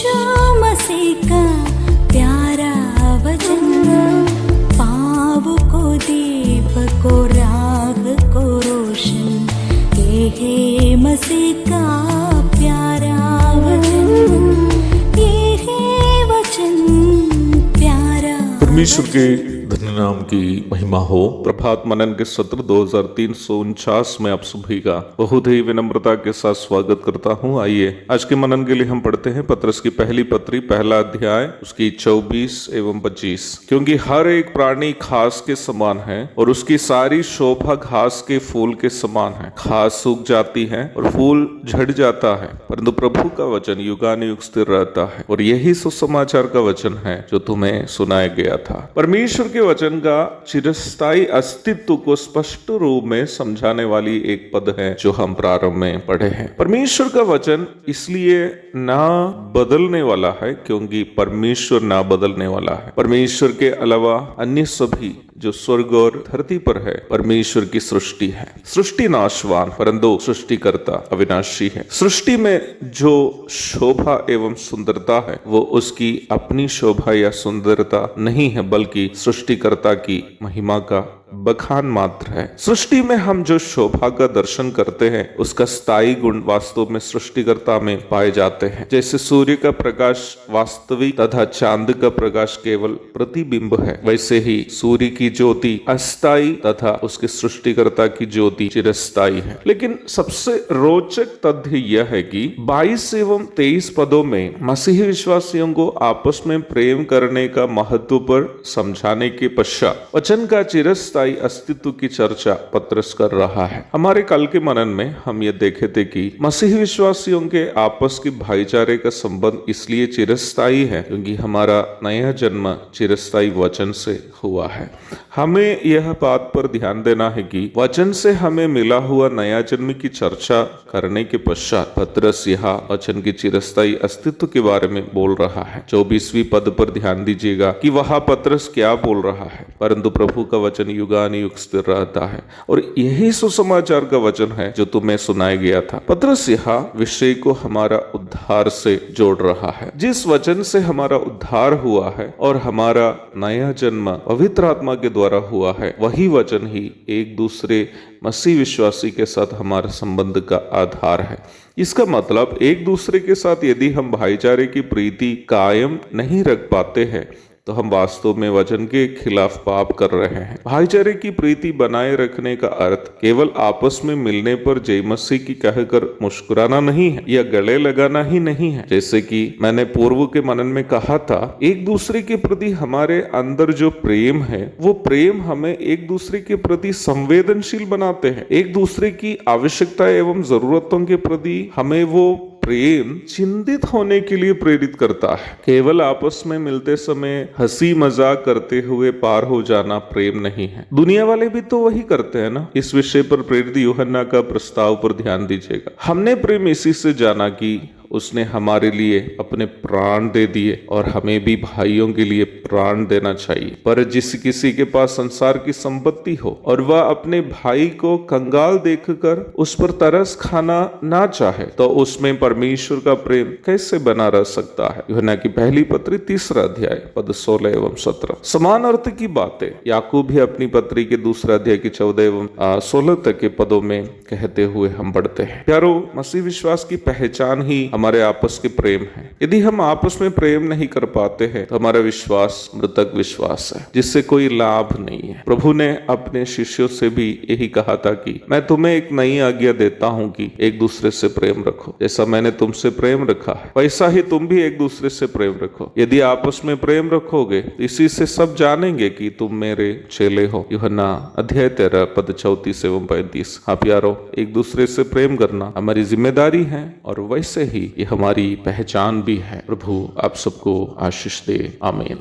यीशु मसीह का प्यारा वचन, पाँव को दीपक को राह को रोशन, ये है मसीह का प्यारा वचन, ये है वचन प्यारा। परमेश्वर के धन्य नाम की महिमा हो। प्रभात मनन के सत्र 2349 में आप सभी का बहुत ही विनम्रता के साथ स्वागत करता हूं। आइए आज के मनन के लिए हम पढ़ते हैं पत्रस की पहली पत्री, पहला अध्याय, उसकी 24 एवं 25। क्योंकि हर एक प्राणी घास के समान है और उसकी सारी शोभा घास के फूल के समान है। घास सूख जाती है और फूल झड़ जाता है, परंतु प्रभु का वचन युगानुयुग स्थिर रहता है। और यही सुसमाचार का वचन है जो तुम्हें सुनाया गया था। परमेश्वर के वचन का चिरस्थायी अस्तित्व को स्पष्ट रूप में समझाने वाली एक पद है जो हम प्रारंभ में पढ़े हैं। परमेश्वर का वचन इसलिए ना बदलने वाला है क्योंकि परमेश्वर ना बदलने वाला है। परमेश्वर के अलावा अन्य सभी जो स्वर्ग और धरती पर है परमेश्वर की सृष्टि है। सृष्टि नाशवान परंतु सृष्टिकर्ता अविनाशी है। सृष्टि में जो शोभा एवं सुंदरता है वो उसकी अपनी शोभा या सुंदरता नहीं है, बल्कि सृष्टिकर्ता की महिमा का बखान मात्र है। सृष्टि में हम जो शोभा का दर्शन करते हैं उसका स्थायी गुण वास्तव में सृष्टिकर्ता में पाए जाते हैं। जैसे सूर्य का प्रकाश वास्तविक तथा चांद का प्रकाश केवल प्रतिबिंब है, वैसे ही सूर्य की ज्योति अस्थायी तथा उसके सृष्टिकर्ता की ज्योति चिरस्थायी है। लेकिन सबसे रोचक तथ्य यह है कि 22 एवं 23 पदों में मसीही विश्वासियों को आपस में प्रेम करने का महत्व पर समझाने के पश्चात वचन का चिरस्थायी अस्तित्व की चर्चा पत्रस कर रहा है। हमारे कल के मनन में हम ये देखे थे कि मसीही विश्वासियों के आपस की भाईचारे का संबंध इसलिए चिरस्थायी है क्योंकि हमारा नया जन्म चिरस्थायी वचन से हुआ है। हमें यह बात पर ध्यान देना है कि वचन से हमें मिला हुआ नया जन्म की चर्चा करने के पश्चात पत्रस यहाँ वचन की चिरस्थायी अस्तित्व के बारे में बोल रहा है। 24वीं पद पर ध्यान दीजिएगा कि वह पत्रस क्या बोल रहा है। परंतु प्रभु का वचन युगानुयुग स्थिर रहता है और यही सुसमाचार का वचन है जो तुम्हें सुनाया गया था। पत्रस यहाँ विषय को हमारा उद्धार से जोड़ रहा है। जिस वचन से हमारा उद्धार हुआ है और हमारा नया जन्म पवित्र आत्मा के द्वारा हुआ है, वही वचन ही एक दूसरे मसीह विश्वासी के साथ हमारे संबंध का आधार है। इसका मतलब एक दूसरे के साथ यदि हम भाईचारे की प्रीति कायम नहीं रख पाते हैं तो हम वास्तव में वचन के खिलाफ पाप कर रहे हैं। भाईचारे की प्रीति बनाए रखने का अर्थ केवल आपस में मिलने पर जय मसीह की कहकर मुस्कुराना नहीं है या गले लगाना ही नहीं है। जैसे कि मैंने पूर्व के मनन में कहा था, एक दूसरे के प्रति हमारे अंदर जो प्रेम है वो प्रेम हमें एक दूसरे के प्रति संवेदनशील बनाते हैं। एक दूसरे की आवश्यकता एवं जरूरतों के प्रति हमें वो प्रेम चिंतित होने के लिए प्रेरित करता है। केवल आपस में मिलते समय हंसी मजाक करते हुए पार हो जाना प्रेम नहीं है। दुनिया वाले भी तो वही करते हैं ना। इस विषय पर प्रेरित यूहन्ना का प्रस्ताव पर ध्यान दीजिएगा। हमने प्रेम इसी से जाना कि उसने हमारे लिए अपने प्राण दे दिए और हमें भी भाइयों के लिए प्राण देना चाहिए। पर जिस किसी के पास संसार की संपत्ति हो और वह अपने भाई को कंगाल देखकर उस पर तरस खाना ना चाहे तो उसमें परमेश्वर का प्रेम कैसे बना रह सकता है। यूहन्ना की पहली पत्री 3 अध्याय पद 16 एवं 17। समान अर्थ की बातें याकूब भी अपनी पत्री के 2 अध्याय की 14 एवं 16 तक के पदों में कहते हुए हम पढ़ते हैं। प्यारो, मसीह विश्वास की पहचान ही हमारे आपस के प्रेम है। यदि हम आपस में प्रेम नहीं कर पाते हैं तो हमारा विश्वास मृतक विश्वास है जिससे कोई लाभ नहीं है। प्रभु ने अपने शिष्यों से भी यही कहा था कि मैं तुम्हें एक नई आज्ञा देता हूं कि एक दूसरे से प्रेम रखो। जैसा मैंने तुमसे प्रेम रखा है वैसा ही तुम भी एक दूसरे से प्रेम रखो। यदि आपस में प्रेम रखोगे इसी से सब जानेंगे कि तुम मेरे चेले हो। यूहन्ना अध्याय 13 पद 34 एवं 35। हाँ प्यारो, एक दूसरे से प्रेम करना हमारी जिम्मेदारी है और वैसे ही ये हमारी पहचान भी है। प्रभु आप सबको आशीष दे। आमीन।